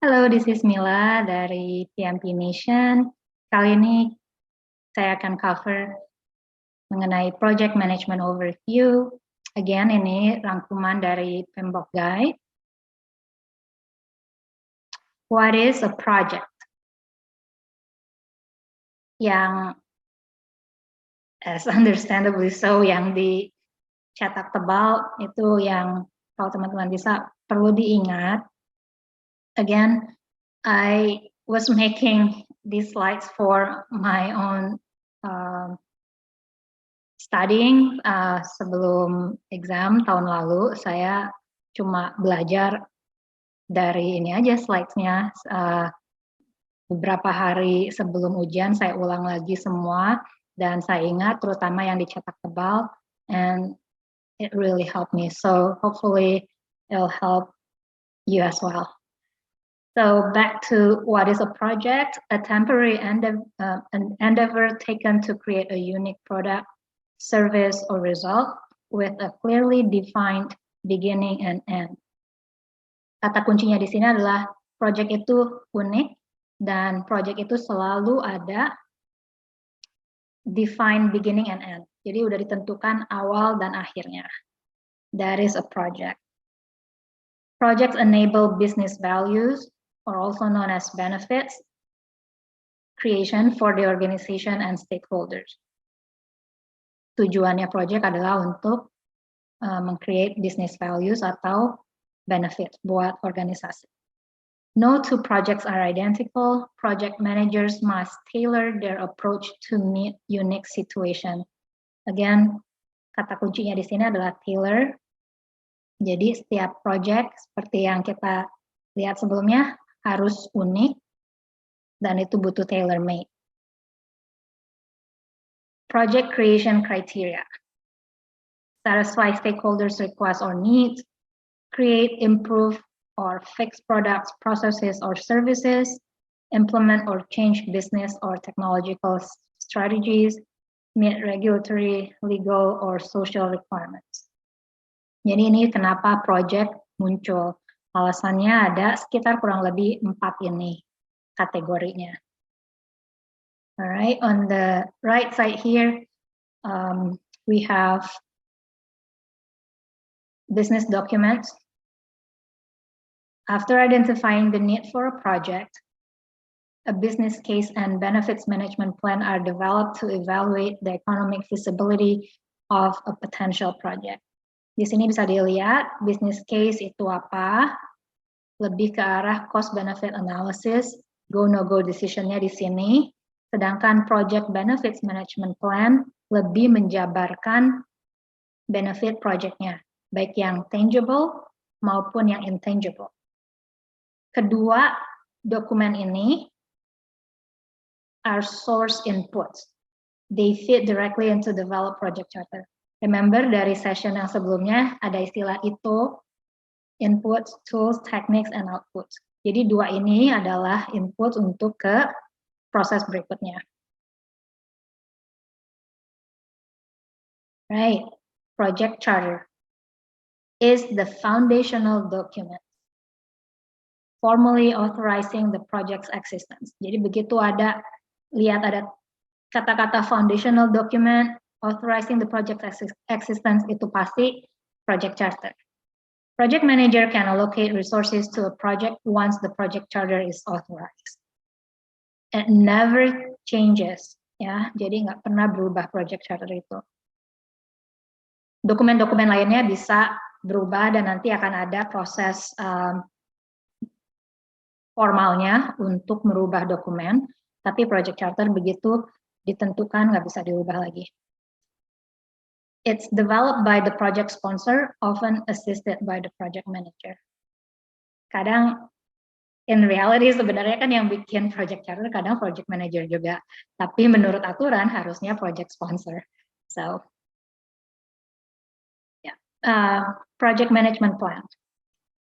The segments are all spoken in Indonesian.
Halo, this is Mila dari PMP Nation. Kali ini saya akan cover mengenai Project Management Overview. Again, ini rangkuman dari PMBOK Guide. What is a project? Yang, as understandably so, yang dicetak tebal, itu yang kalau teman-teman bisa perlu diingat. Again, I was making these slides for my own studying sebelum exam tahun lalu. Saya cuma belajar dari ini aja slide-nya. Beberapa hari sebelum ujian saya ulang lagi semua dan saya ingat terutama yang dicetak tebal, and it really helped me. So hopefully it'll help you as well. So back to what is a project? A temporary endeavor taken to create a unique product, service, or result with a clearly defined beginning and end. Kata kuncinya di sini adalah project itu unik dan project itu selalu ada defined beginning and end. Jadi udah ditentukan awal dan akhirnya. That is a project. Projects enable business values, or also known as benefits, creation for the organization and stakeholders. Tujuannya project adalah untuk meng-create business values atau benefit buat organisasi. No two projects are identical. Project managers must tailor their approach to meet unique situation. Again, kata kuncinya di sini adalah tailor. Jadi setiap project seperti yang kita lihat sebelumnya harus unik dan itu butuh tailor-made. Project creation criteria. Satisfy stakeholders' requests or needs, create, improve, or fix products, processes, or services, implement or change business or technological strategies, meet regulatory, legal, or social requirements. Jadi ini kenapa project muncul. Alasannya ada sekitar kurang lebih 4 ini kategorinya. Alright, on the right side here, we have business documents. After identifying the need for a project, a business case and benefits management plan are developed to evaluate the economic feasibility of a potential project. Di sini bisa dilihat business case itu apa, lebih ke arah cost benefit analysis, go no go decision-nya di sini, sedangkan project benefits management plan lebih menjabarkan benefit project-nya, baik yang tangible maupun yang intangible. Kedua dokumen ini are source inputs. They fit directly into develop project charter. Remember dari session yang sebelumnya ada istilah ITO, inputs, tools, techniques, and outputs. Jadi dua ini adalah input untuk ke proses berikutnya. Right, project charter is the foundational document formally authorizing the project's existence. Jadi begitu lihat ada kata-kata foundational document authorizing the project existence, itu pasti project charter. Project manager can allocate resources to a project once the project charter is authorized. It never changes, ya. Jadi nggak pernah berubah project charter itu. Dokumen-dokumen lainnya bisa berubah dan nanti akan ada proses formalnya untuk merubah dokumen, tapi project charter begitu ditentukan nggak bisa diubah lagi. It's developed by the project sponsor, often assisted by the project manager. Kadang, in reality sebenarnya kan yang bikin project charter kadang project manager juga, tapi menurut aturan harusnya project sponsor. So, yeah. Project management plan.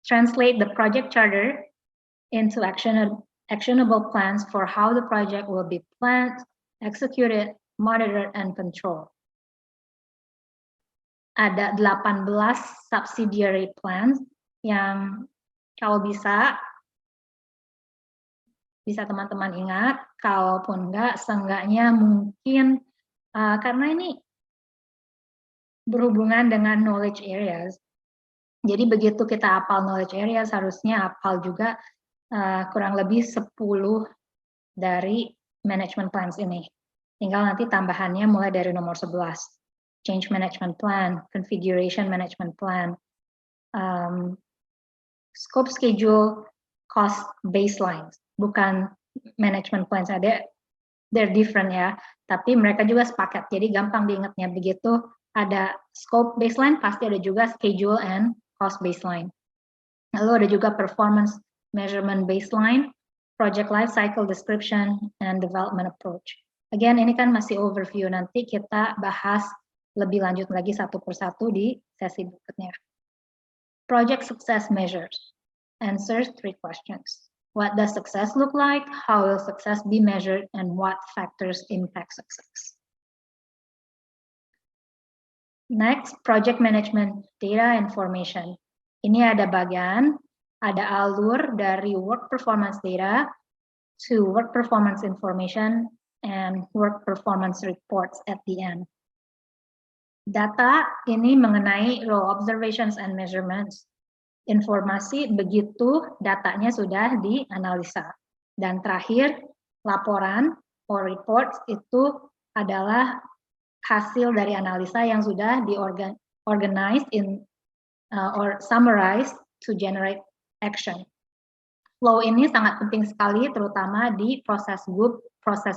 Translate the project charter into actionable plans for how the project will be planned, executed, monitored, and controlled. Ada 18 subsidiary plans yang kalau bisa Bisa teman-teman ingat, kalaupun enggak, seenggaknya mungkin karena ini berhubungan dengan knowledge areas. Jadi begitu kita hafal knowledge areas, harusnya hafal juga kurang lebih 10 dari management plans ini. Tinggal nanti tambahannya mulai dari nomor 11. Change management plan, configuration management plan, scope schedule, cost baselines. Bukan management plans, they're different ya, tapi mereka juga sepaket. Jadi gampang diingatnya, begitu ada scope baseline, pasti ada juga schedule and cost baseline. Lalu ada juga performance measurement baseline, project life cycle description, and development approach. Again, ini kan masih overview, nanti kita bahas lebih lanjut lagi satu persatu di sesi berikutnya. Project success measures answers 3 questions. What does success look like? How will success be measured? And what factors impact success? Next, project management data information. Ini ada bagian, ada alur dari work performance data to work performance information and work performance reports at the end. Data ini mengenai role observations and measurements. Informasi begitu datanya sudah dianalisa. Dan terakhir, laporan or reports itu adalah hasil dari analisa yang sudah organized in or summarized to generate action. Flow ini sangat penting sekali, terutama di proses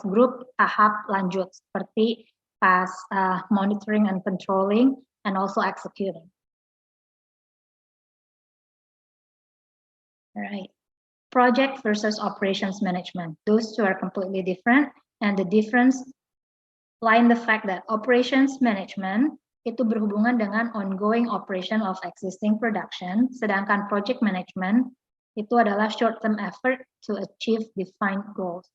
group tahap lanjut seperti pas monitoring and controlling and also executing. Alright, project versus operations management. Those two are completely different, and the difference lie in the fact that operations management itu berhubungan dengan ongoing operation of existing production, sedangkan project management itu adalah short-term effort to achieve defined goals.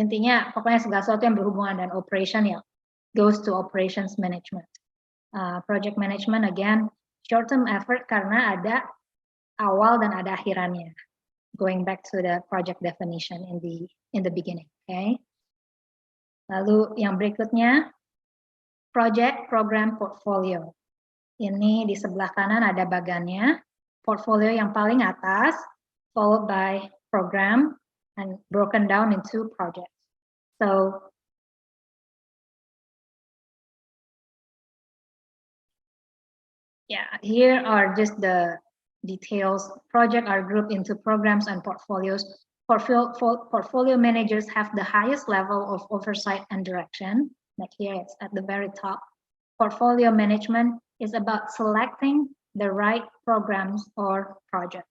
Intinya, pokoknya segala sesuatu yang berhubungan dengan operation ya goes to operations management. Project management again short-term effort karena ada awal dan ada akhirannya. Going back to the project definition in the beginning, okay? Lalu yang berikutnya, project program portfolio. Ini di sebelah kanan ada bagannya, portfolio yang paling atas, followed by program, and broken down into projects. So, yeah, here are just the details. Projects are grouped into programs and portfolios. Portfolio managers have the highest level of oversight and direction. Like here, it's at the very top. Portfolio management is about selecting the right programs or projects.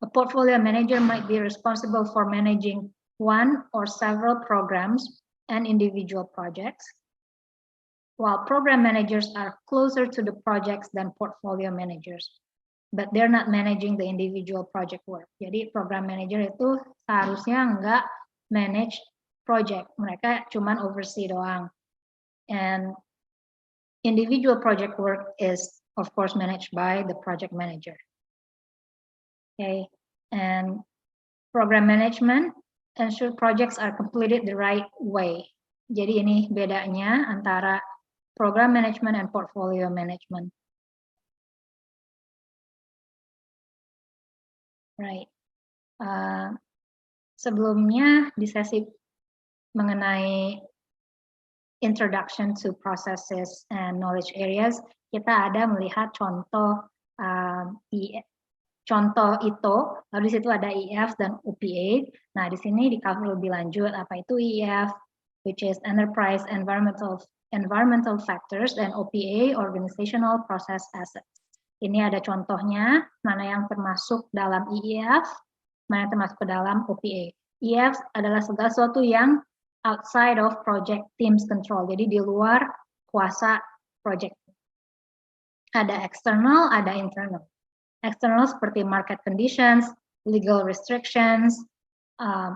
A portfolio manager might be responsible for managing one or several programs and individual projects, while program managers are closer to the projects than portfolio managers. But they're not managing the individual project work. Jadi program manager itu seharusnya nggak manage project, mereka cuman oversee doang. And individual project work is of course managed by the project manager. Okay, and program management ensure projects are completed the right way. Jadi ini bedanya antara program management and portfolio management. Right. Sebelumnya di sesi mengenai introduction to processes and knowledge areas, kita ada melihat contoh contoh ITO, lalu di situ ada EF dan OPA. Nah, di sini di cover lebih lanjut apa itu EF, which is enterprise environmental factors, dan OPA organizational process assets. Ini ada contohnya, mana yang termasuk dalam EF, mana yang termasuk ke dalam OPA. EF adalah segala sesuatu yang outside of project team's control, jadi di luar kuasa project. Ada external, ada internal. External seperti market conditions, legal restrictions,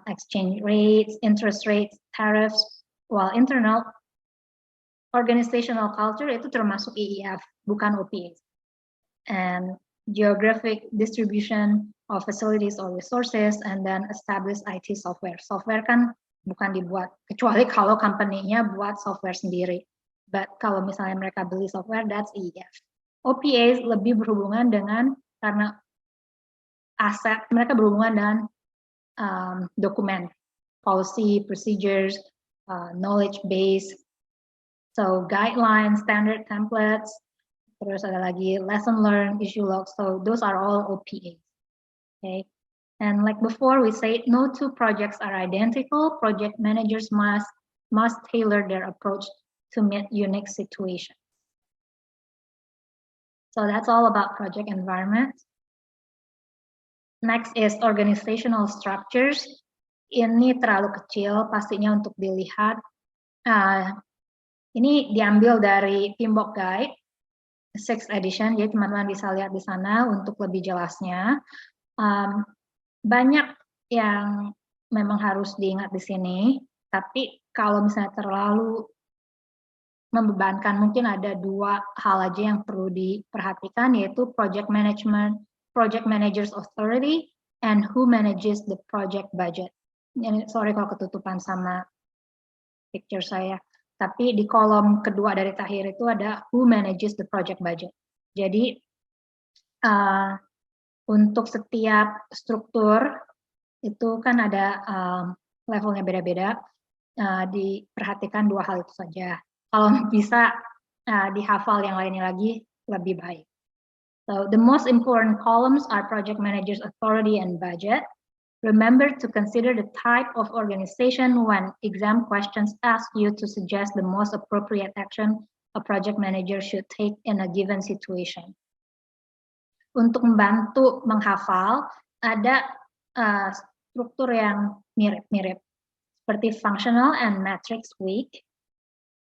exchange rates, interest rates, tariffs, while internal, organizational culture itu termasuk EEF, bukan OPA. And geographic distribution, of facilities or resources, and then establish IT software. Software kan bukan dibuat, kecuali kalau company-nya buat software sendiri. But kalau misalnya mereka beli software, that's EF. OPA lebih berhubungan dengan, karena aset, mereka berhubungan dengan dokumen, policy, procedures, knowledge base, so guidelines, standard templates, terus ada lagi lesson learned, issue logs, so those are all OPAs. Okay, and like before we said, no two projects are identical. Project managers must tailor their approach to meet unique situations. So that's all about project environment. Next is organizational structures. Ini terlalu kecil pastinya untuk dilihat. Ini diambil dari PMBOK Guide 6th edition, jadi teman-teman bisa lihat di sana untuk lebih jelasnya. Banyak yang memang harus diingat di sini, tapi kalau misalnya terlalu membebankan, mungkin ada dua hal aja yang perlu diperhatikan, yaitu project management, project managers authority, and who manages the project budget. Sorry kalau ketutupan sama picture saya. Tapi di kolom kedua dari Tahir itu ada who manages the project budget. Jadi untuk setiap struktur itu kan ada levelnya beda-beda. Diperhatikan dua hal itu saja. Kalau bisa dihafal yang lainnya lagi lebih baik. So the most important columns are project manager's authority and budget. Remember to consider the type of organization when exam questions ask you to suggest the most appropriate action a project manager should take in a given situation. Untuk membantu menghafal, ada struktur yang mirip-mirip, seperti functional and matrix weak,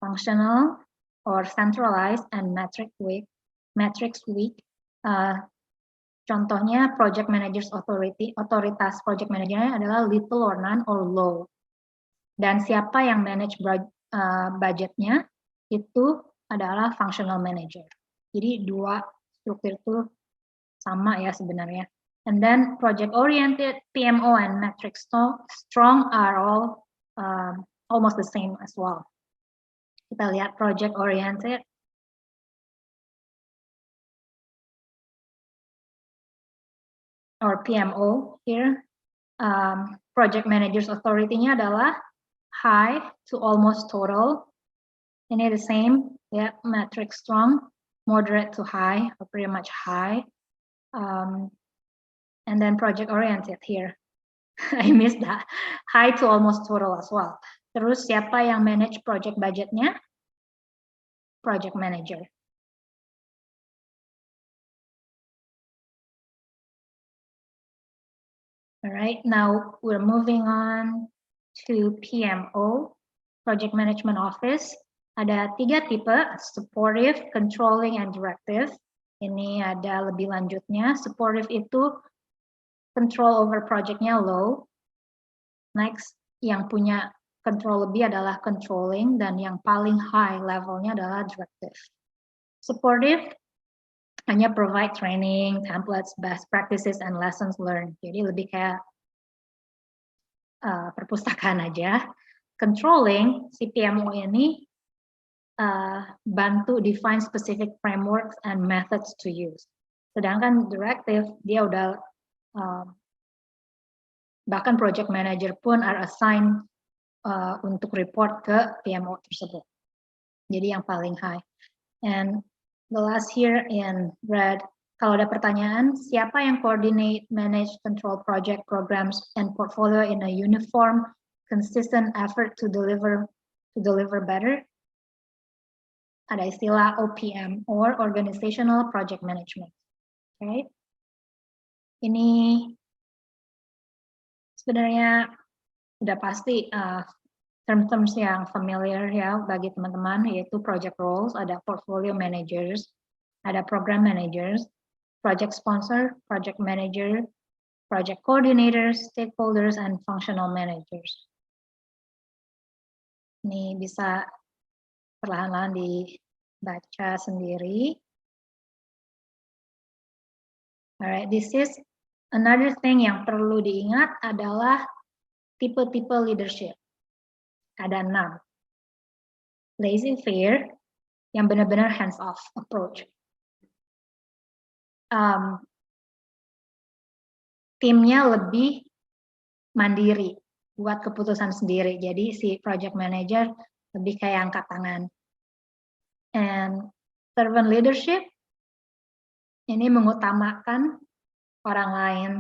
functional or centralized and matrix weak. Contohnya project manager's authority, otoritas project managernya adalah little or none or low. Dan siapa yang manage budgetnya itu adalah functional manager. Jadi dua struktur itu sama ya sebenarnya. And then project oriented, PMO and matrix strong are all almost the same as well. Kita lihat project oriented. Or PMO here, project manager's authority-nya adalah high to almost total. Ini the same, ya, matrix strong, moderate to high, or pretty much high. And then project oriented here. I missed that. High to almost total as well. Terus siapa yang manage project budgetnya? Project manager. All right, now we're moving on to PMO, Project Management Office. Ada 3 tipe, supportive, controlling, and directive. Ini ada lebih lanjutnya. Supportive itu control over projectnya low. Next, yang punya control lebih adalah controlling, dan yang paling high levelnya adalah directive. Supportive hanya provide training, templates, best practices, and lessons learned. Jadi lebih kayak perpustakaan aja. Controlling, si PMO ini bantu define specific frameworks and methods to use. Sedangkan directive, dia udah bahkan project manager pun are assigned untuk report ke PMO tersebut. Jadi yang paling high. And the last here in red, kalau ada pertanyaan, siapa yang coordinate, manage, control project, programs, and portfolio in a uniform, consistent effort to deliver better? Ada istilah OPM, or Organizational Project Management. Okay. Ini sebenarnya udah pasti terms yang familiar ya bagi teman-teman, yaitu project roles, ada portfolio managers, ada program managers, project sponsor, project manager, project coordinators, stakeholders, and functional managers. Ini bisa perlahan-lahan dibaca sendiri. Alright, this is Another thing yang perlu diingat adalah tipe-tipe leadership. Ada 6. Laissez-faire, yang benar-benar hands-off approach. Timnya lebih mandiri, buat keputusan sendiri. Jadi si project manager lebih kayak angkat tangan. And servant leadership, ini mengutamakan orang lain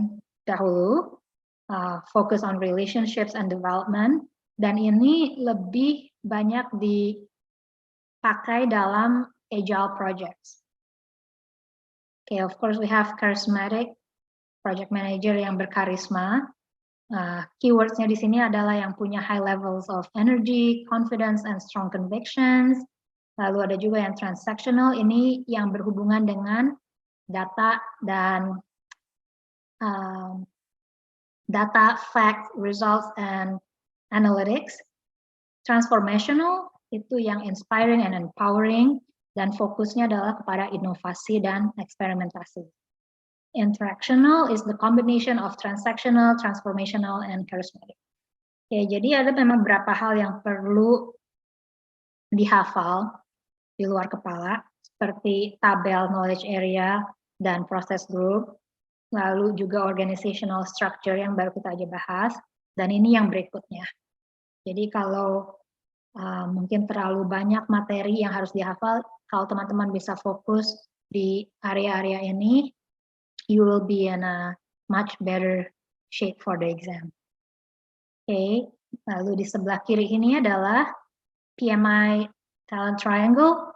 dahulu, focus on relationships and development, dan ini lebih banyak dipakai dalam agile projects. Okay, of course we have charismatic project manager yang berkarisma. Keywordsnya di sini adalah yang punya high levels of energy, confidence, and strong convictions. Lalu ada juga yang transactional, ini yang berhubungan dengan data dan data, facts, results, and analytics. Transformational, itu yang inspiring and empowering, dan fokusnya adalah kepada inovasi dan eksperimentasi. Interactional is the combination of transactional, transformational, and charismatic. Oke, jadi ada memang beberapa hal yang perlu dihafal di luar kepala, seperti tabel knowledge area dan process group, lalu juga organizational structure yang baru kita aja bahas, dan ini yang berikutnya. Jadi kalau mungkin terlalu banyak materi yang harus dihafal, kalau teman-teman bisa fokus di area-area ini, you will be in a much better shape for the exam. Oke, lalu di sebelah kiri ini adalah PMI Talent Triangle.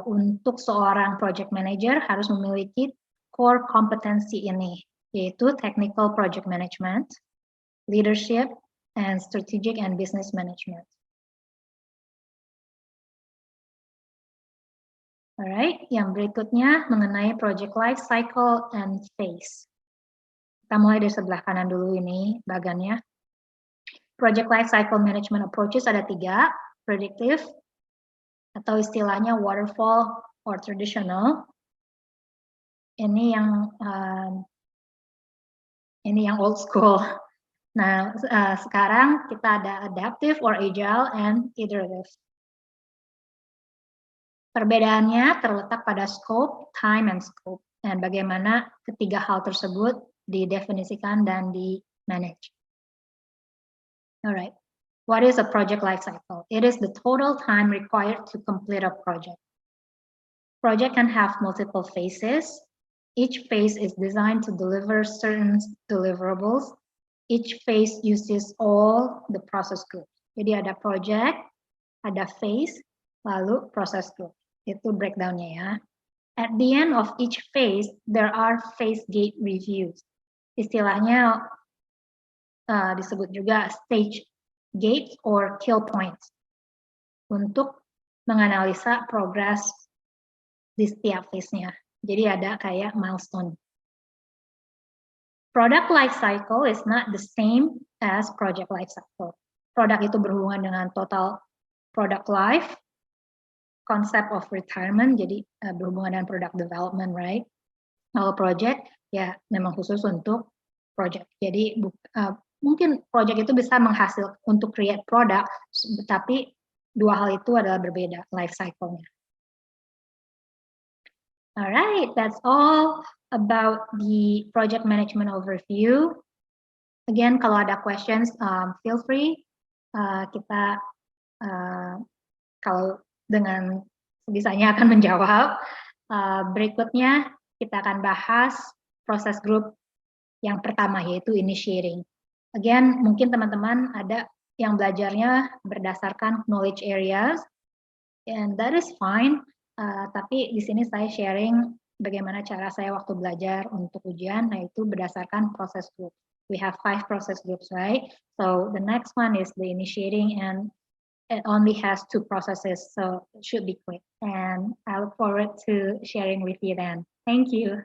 Untuk seorang project manager harus memiliki core kompetensi ini, yaitu technical project management, leadership, and strategic and business management. Alright, yang berikutnya mengenai project life cycle and phase. Kita mulai dari sebelah kanan dulu ini bagannya. Project life cycle management approaches ada 3, predictive, atau istilahnya waterfall or traditional. Ini yang old school. Nah, sekarang kita ada adaptive or agile and iterative. Perbedaannya terletak pada scope, time, and scope, dan bagaimana ketiga hal tersebut didefinisikan dan di-manage. Alright, what is a project life cycle? It is the total time required to complete a project. Project can have multiple phases. Each phase is designed to deliver certain deliverables. Each phase uses all the process groups. Jadi ada project, ada phase, lalu process group. Itu breakdown-nya ya. At the end of each phase, there are phase gate reviews. Istilahnya disebut juga stage gates or kill points untuk menganalisa progress di setiap phase-nya. Jadi ada kayak milestone. Product life cycle is not the same as project life cycle. Produk itu berhubungan dengan total product life, concept of retirement, jadi berhubungan dengan product development, right? Kalau project, ya memang khusus untuk project. Jadi mungkin project itu bisa menghasilkan untuk create product, tapi dua hal itu adalah berbeda life cycle-nya. Alright, that's all about the project management overview. Again, kalau ada questions, feel free. Kita kalau dengan sebisanya akan menjawab. Berikutnya kita akan bahas proses group yang pertama, yaitu initiating. Again, mungkin teman-teman ada yang belajarnya berdasarkan knowledge areas, and that is fine. Tapi di sini saya sharing bagaimana cara saya waktu belajar untuk ujian, yaitu berdasarkan proses group. We have 5 process groups, right? So the next one is the initiating, and it only has 2 processes, so it should be quick. And I look forward to sharing with you then. Thank you.